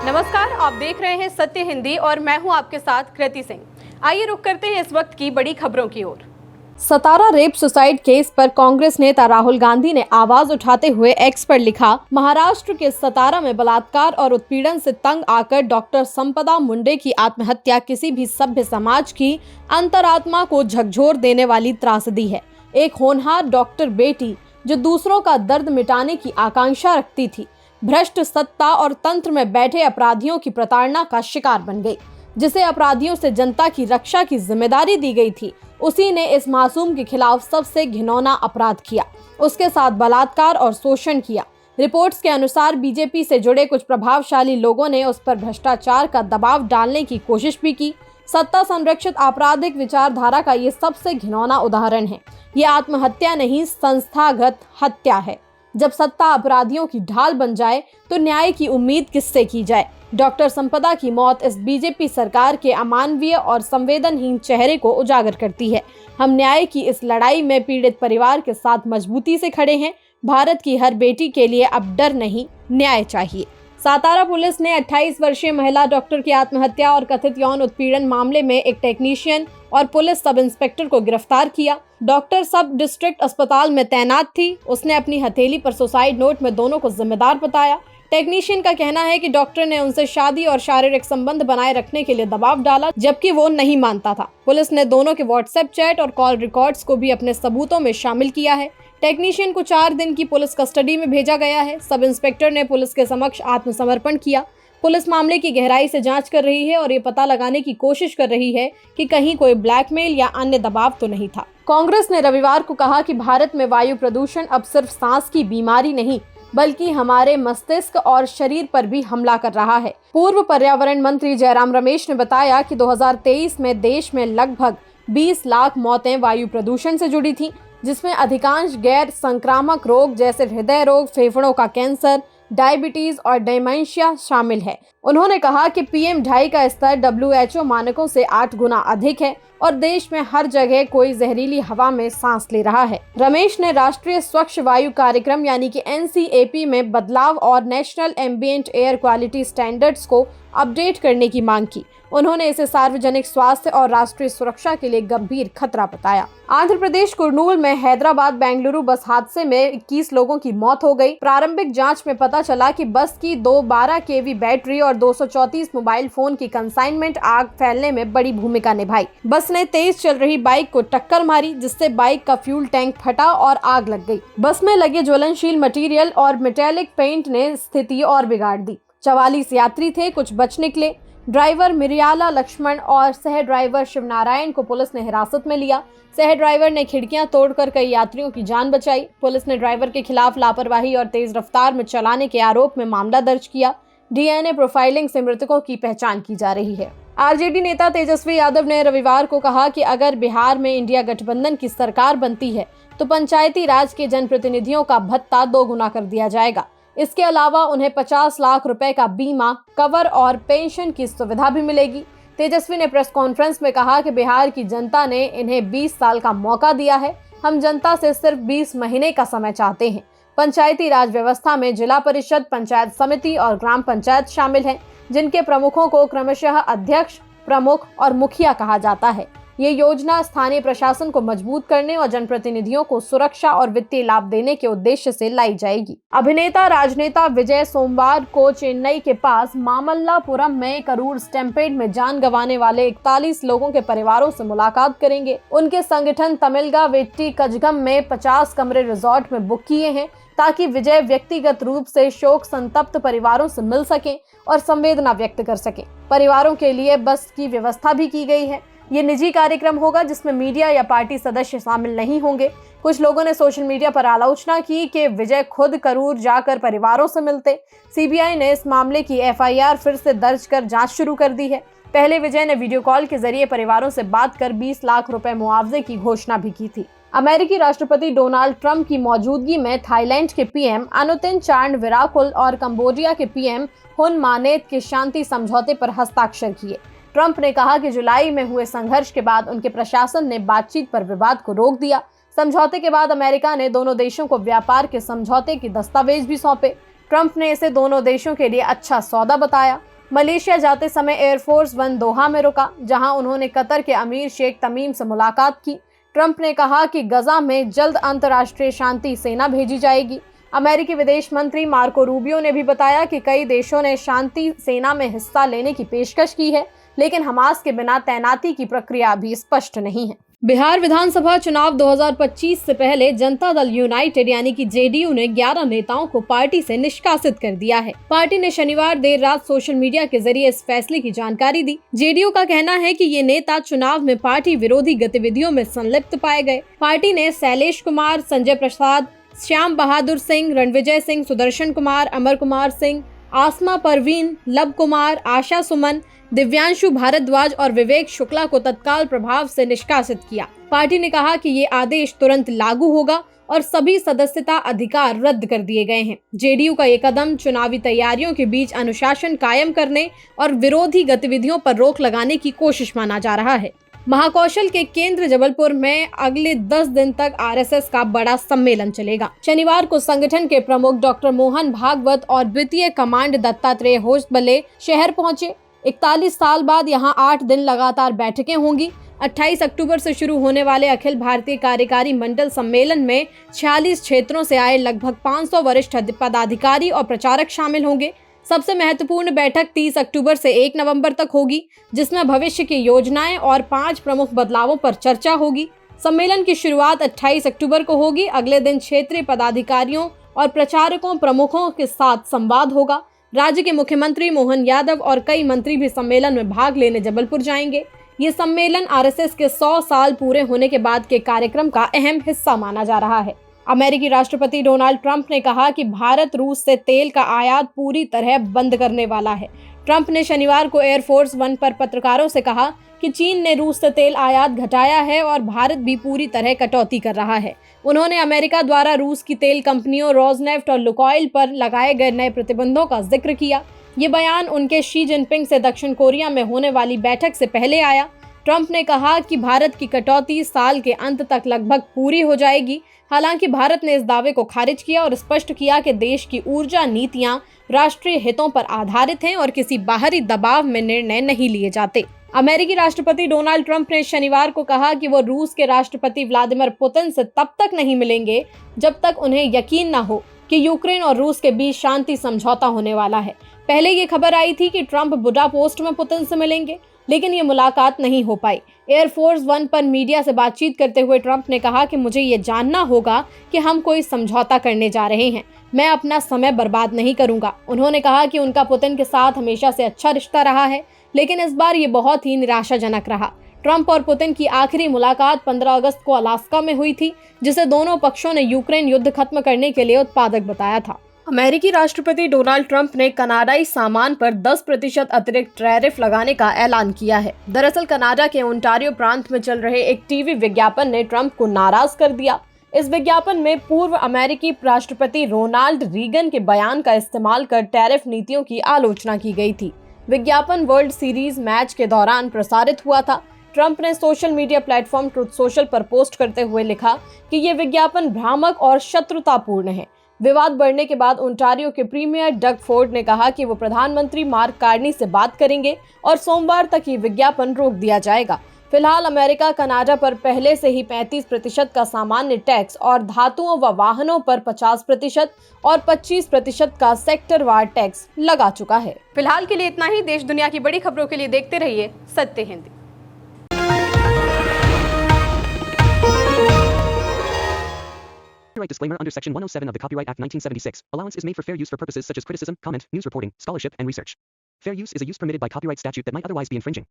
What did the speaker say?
नमस्कार, आप देख रहे हैं सत्य हिंदी और मैं हूं आपके साथ कृति सिंह। आइए रुक करते हैं इस वक्त की बड़ी खबरों की ओर। सतारा रेप सुसाइड केस पर कांग्रेस नेता राहुल गांधी ने आवाज उठाते हुए एक्स पर लिखा, महाराष्ट्र के सतारा में बलात्कार और उत्पीड़न से तंग आकर डॉक्टर संपदा मुंडे की आत्महत्या किसी भी सभ्य समाज की अंतरात्मा को झकझोर देने वाली त्रासदी है। एक होनहार डॉक्टर बेटी जो दूसरों का दर्द मिटाने की आकांक्षा रखती थी, भ्रष्ट सत्ता और तंत्र में बैठे अपराधियों की प्रताड़ना का शिकार बन गई। जिसे अपराधियों से जनता की रक्षा की जिम्मेदारी दी गई थी, उसी ने इस मासूम के खिलाफ सबसे घिनौना अपराध किया, उसके साथ बलात्कार और शोषण किया। रिपोर्ट्स के अनुसार बीजेपी से जुड़े कुछ प्रभावशाली लोगों ने उस पर भ्रष्टाचार का दबाव डालने की कोशिश भी की। सत्ता संरक्षित आपराधिक विचारधारा का ये सबसे घिनौना उदाहरण है। ये आत्महत्या नहीं, संस्थागत हत्या है। जब सत्ता अपराधियों की ढाल बन जाए तो न्याय की उम्मीद किससे की जाए। डॉक्टर संपदा की मौत इस बीजेपी सरकार के अमानवीय और संवेदनहीन चेहरे को उजागर करती है। हम न्याय की इस लड़ाई में पीड़ित परिवार के साथ मजबूती से खड़े हैं। भारत की हर बेटी के लिए अब डर नहीं, न्याय चाहिए। सातारा पुलिस ने 28 वर्षीय महिला डॉक्टर की आत्महत्या और कथित यौन उत्पीड़न मामले में एक टेक्नीशियन और पुलिस सब इंस्पेक्टर को गिरफ्तार किया। डॉक्टर सब डिस्ट्रिक्ट अस्पताल में तैनात थी। उसने अपनी हथेली पर सुसाइड नोट में दोनों को जिम्मेदार बताया। टेक्नीशियन का कहना है कि डॉक्टर ने उनसे शादी और शारीरिक संबंध बनाए रखने के लिए दबाव डाला, जबकि वो नहीं मानता था। पुलिस ने दोनों के व्हाट्सएप चैट और कॉल रिकॉर्ड्स को भी अपने सबूतों में शामिल किया है। टेक्नीशियन को 4 दिन की पुलिस कस्टडी में भेजा गया है। सब इंस्पेक्टर ने पुलिस के समक्ष आत्मसमर्पण किया। पुलिस मामले की गहराई से जांच कर रही है और ये पता लगाने की कोशिश कर रही है कि कहीं कोई ब्लैकमेल या अन्य दबाव तो नहीं था। कांग्रेस ने रविवार को कहा कि भारत में वायु प्रदूषण अब सिर्फ सांस की बीमारी नहीं, बल्कि हमारे मस्तिष्क और शरीर पर भी हमला कर रहा है। पूर्व पर्यावरण मंत्री जयराम रमेश ने बताया कि 2023 में देश में लगभग 20 लाख मौतें वायु प्रदूषण से जुड़ी थीं, जिसमें अधिकांश गैर संक्रामक रोग जैसे हृदय रोग, फेफड़ों का कैंसर, डायबिटीज और डेमेंशिया शामिल है। उन्होंने कहा कि PM2.5 का स्तर WHO मानकों से 8 गुना अधिक है और देश में हर जगह कोई जहरीली हवा में सांस ले रहा है। रमेश ने राष्ट्रीय स्वच्छ वायु कार्यक्रम यानी कि NCAP में बदलाव और national ambient air quality standards को अपडेट करने की मांग की। उन्होंने इसे सार्वजनिक स्वास्थ्य और राष्ट्रीय सुरक्षा के लिए गंभीर खतरा बताया। आंध्र प्रदेश कुर्नूल में हैदराबाद बेंगलुरु बस हादसे में 21 लोगों की मौत हो गई। प्रारंभिक जांच में पता चला कि बस की 12 kV बैटरी और 234 मोबाइल फोन की कंसाइनमेंट आग फैलने में बड़ी भूमिका निभाई। बस ने तेज चल रही बाइक को टक्कर मारी, जिससे बाइक का फ्यूल टैंक फटा और आग लग गई। बस में लगे ज्वलनशील मटेरियल और मेटेलिक पेंट ने स्थिति और बिगाड़ दी। 44 यात्री थे, कुछ बच निकले। ड्राइवर मिरियाला लक्ष्मण और सह ड्राइवर शिवनारायण को पुलिस ने हिरासत में लिया। सह ड्राइवर ने खिड़कियां तोड़कर कई यात्रियों की जान बचाई। पुलिस ने ड्राइवर के खिलाफ लापरवाही और तेज रफ्तार में चलाने के आरोप में मामला दर्ज किया। DNA प्रोफाइलिंग से मृतकों की पहचान की जा रही है। RJD नेता तेजस्वी यादव ने रविवार को कहा कि अगर बिहार में इंडिया गठबंधन की सरकार बनती है तो पंचायती राज के जनप्रतिनिधियों का भत्ता 2 गुना कर दिया जाएगा। इसके अलावा उन्हें 50 लाख रुपए का बीमा कवर और पेंशन की सुविधा भी मिलेगी। तेजस्वी ने प्रेस कॉन्फ्रेंस में कहा कि बिहार की जनता ने इन्हें 20 साल का मौका दिया है। हम जनता से सिर्फ 20 महीने का समय चाहते हैं। पंचायती राज व्यवस्था में जिला परिषद, पंचायत समिति और ग्राम पंचायत शामिल हैं, जिनके प्रमुखों को क्रमशः अध्यक्ष, प्रमुख और मुखिया कहा जाता है। ये योजना स्थानीय प्रशासन को मजबूत करने और जनप्रतिनिधियों को सुरक्षा और वित्तीय लाभ देने के उद्देश्य से लाई जाएगी। अभिनेता राजनेता विजय सोमवार को चेन्नई के पास मामल्लापुरम में करूर स्टैम्पेड में जान गंवाने वाले 41 लोगों के परिवारों से मुलाकात करेंगे। उनके संगठन तमिलगा वेट्टी कजगम में 50 कमरे रिजॉर्ट में बुक किए हैं, ताकि विजय व्यक्तिगत रूप से शोक संतप्त परिवारों से मिल सकें और संवेदना व्यक्त कर सकें। परिवारों के लिए बस की व्यवस्था भी की गई है। ये निजी कार्यक्रम होगा जिसमें मीडिया या पार्टी सदस्य शामिल नहीं होंगे। कुछ लोगों ने सोशल मीडिया पर आलोचना की कि विजय खुद करूर जाकर परिवारों से मिलते। CBI ने इस मामले की FIR फिर से दर्ज कर जांच शुरू कर दी है। पहले विजय ने वीडियो कॉल के जरिए परिवारों से बात कर 20 लाख रुपए मुआवजे की घोषणा भी की थी। अमेरिकी राष्ट्रपति डोनाल्ड ट्रंप की मौजूदगी में थाईलैंड के PM अनुतिन चांड विराकुल और कंबोडिया के PM हुन मानेत के शांति समझौते पर हस्ताक्षर किए। ट्रंप ने कहा कि जुलाई में हुए संघर्ष के बाद उनके प्रशासन ने बातचीत पर विवाद को रोक दिया। समझौते के बाद अमेरिका ने दोनों देशों को व्यापार के समझौते के दस्तावेज भी सौंपे। ट्रंप ने इसे दोनों देशों के लिए अच्छा सौदा बताया। मलेशिया जाते समय एयरफोर्स वन दोहा में रुका, जहां उन्होंने कतर के अमीर शेख तमीम से मुलाकात की। ट्रंप ने कहा कि गजा में जल्द अंतर्राष्ट्रीय शांति सेना भेजी जाएगी। अमेरिकी विदेश मंत्री मार्को रूबियो ने भी बताया कि कई देशों ने शांति सेना में हिस्सा लेने की पेशकश की है, लेकिन हमास के बिना तैनाती की प्रक्रिया अभी स्पष्ट नहीं है। बिहार विधानसभा चुनाव 2025 से पहले जनता दल यूनाइटेड यानी कि जेडीयू ने 11 नेताओं को पार्टी से निष्कासित कर दिया है। पार्टी ने शनिवार देर रात सोशल मीडिया के जरिए इस फैसले की जानकारी दी। जेडीयू का कहना है कि ये नेता चुनाव में पार्टी विरोधी गतिविधियों में संलिप्त पाए गए। पार्टी ने शैलेश कुमार, संजय प्रसाद, श्याम बहादुर सिंह, रणविजय सिंह, सुदर्शन कुमार, अमर कुमार सिंह, आसमा परवीन, लब कुमार, आशा सुमन, दिव्यांशु भारद्वाज और विवेक शुक्ला को तत्काल प्रभाव से निष्कासित किया। पार्टी ने कहा कि ये आदेश तुरंत लागू होगा और सभी सदस्यता अधिकार रद्द कर दिए गए हैं। जेडीयू का ये कदम चुनावी तैयारियों के बीच अनुशासन कायम करने और विरोधी गतिविधियों पर रोक लगाने की कोशिश माना जा रहा है। महाकौशल के केंद्र जबलपुर में अगले 10 दिन तक आरएसएस का बड़ा सम्मेलन चलेगा। शनिवार को संगठन के प्रमुख डॉक्टर मोहन भागवत और द्वितीय कमांड दत्तात्रेय होसबले शहर पहुंचे। 41 साल बाद यहां 8 दिन लगातार बैठकें होंगी। 28 अक्टूबर से शुरू होने वाले अखिल भारतीय कार्यकारी मंडल सम्मेलन में 46 क्षेत्रों से आए लगभग 500 वरिष्ठ पदाधिकारी और प्रचारक शामिल होंगे। सबसे महत्वपूर्ण बैठक 30 अक्टूबर से 1 नवंबर तक होगी, जिसमें भविष्य की योजनाएं और 5 प्रमुख बदलावों पर चर्चा होगी। सम्मेलन की शुरुआत 28 अक्टूबर को होगी। अगले दिन क्षेत्रीय पदाधिकारियों और प्रचारकों प्रमुखों के साथ संवाद होगा। राज्य के मुख्यमंत्री मोहन यादव और कई मंत्री भी सम्मेलन में भाग लेने जबलपुर जाएंगे। ये सम्मेलन आरएसएस के 100 साल पूरे होने के बाद के कार्यक्रम का अहम हिस्सा माना जा रहा है। अमेरिकी राष्ट्रपति डोनाल्ड ट्रंप ने कहा कि भारत रूस से तेल का आयात पूरी तरह बंद करने वाला है। ट्रंप ने शनिवार को एयरफोर्स वन पर पत्रकारों से कहा कि चीन ने रूस से तेल आयात घटाया है और भारत भी पूरी तरह कटौती कर रहा है। उन्होंने अमेरिका द्वारा रूस की तेल कंपनियों रोजनेफ्ट और लुकोइल पर लगाए गए नए प्रतिबंधों का जिक्र किया। ये बयान उनके शी जिनपिंग से दक्षिण कोरिया में होने वाली बैठक से पहले आया। ट्रंप ने कहा कि भारत की कटौती साल के अंत तक लगभग पूरी हो जाएगी। हालांकि भारत ने इस दावे को खारिज किया और स्पष्ट किया कि देश की ऊर्जा नीतियां राष्ट्रीय हितों पर आधारित हैं और किसी बाहरी दबाव में निर्णय नहीं लिए जाते। अमेरिकी राष्ट्रपति डोनाल्ड ट्रंप ने शनिवार को कहा कि वो रूस के राष्ट्रपति व्लादिमीर पुतिन से तब तक नहीं मिलेंगे जब तक उन्हें यकीन न हो कि यूक्रेन और रूस के बीच शांति समझौता होने वाला है। पहले ये खबर आई थी कि ट्रंप बुडापेस्ट में पुतिन से मिलेंगे, लेकिन ये मुलाकात नहीं हो पाई। एयरफोर्स वन पर मीडिया से बातचीत करते हुए ट्रंप ने कहा कि मुझे ये जानना होगा कि हम कोई समझौता करने जा रहे हैं। मैं अपना समय बर्बाद नहीं करूंगा। उन्होंने कहा कि उनका पुतिन के साथ हमेशा से अच्छा रिश्ता रहा है, लेकिन इस बार ये बहुत ही निराशाजनक रहा। ट्रंप और पुतिन की आखिरी मुलाकात 15 अगस्त को अलास्का में हुई थी, जिसे दोनों पक्षों ने यूक्रेन युद्ध खत्म करने के लिए उत्पादक बताया था। अमेरिकी राष्ट्रपति डोनाल्ड ट्रंप ने कनाडाई सामान पर 10% अतिरिक्त टैरिफ लगाने का ऐलान किया है। दरअसल कनाडा के ओंटारियो प्रांत में चल रहे एक टीवी विज्ञापन ने ट्रंप को नाराज कर दिया। इस विज्ञापन में पूर्व अमेरिकी राष्ट्रपति रोनाल्ड रीगन के बयान का इस्तेमाल कर टैरिफ नीतियों की आलोचना की गई थी। विज्ञापन वर्ल्ड सीरीज मैच के दौरान प्रसारित हुआ था। ट्रंप ने social media platform truth social पर पोस्ट करते हुए लिखा कि ये विज्ञापन भ्रामक और शत्रुतापूर्ण है। विवाद बढ़ने के बाद ओंटारियो के प्रीमियर डग फोर्ड ने कहा कि वो प्रधानमंत्री मार्क कार्नी से बात करेंगे और सोमवार तक ये विज्ञापन रोक दिया जाएगा। फिलहाल अमेरिका कनाडा पर पहले से ही 35% का सामान्य टैक्स और धातुओं व वाहनों पर 50% और 25% का सेक्टरवार टैक्स लगा चुका है। फिलहाल के लिए इतना ही। देश दुनिया की बड़ी खबरों के लिए देखते रहिए सत्य Hindi. Copyright disclaimer under Section 107 of the Copyright Act 1976. Allowance is made for fair use for purposes such as criticism, comment, news reporting, scholarship, and research. Fair use is a use permitted by copyright statute that might otherwise be infringing.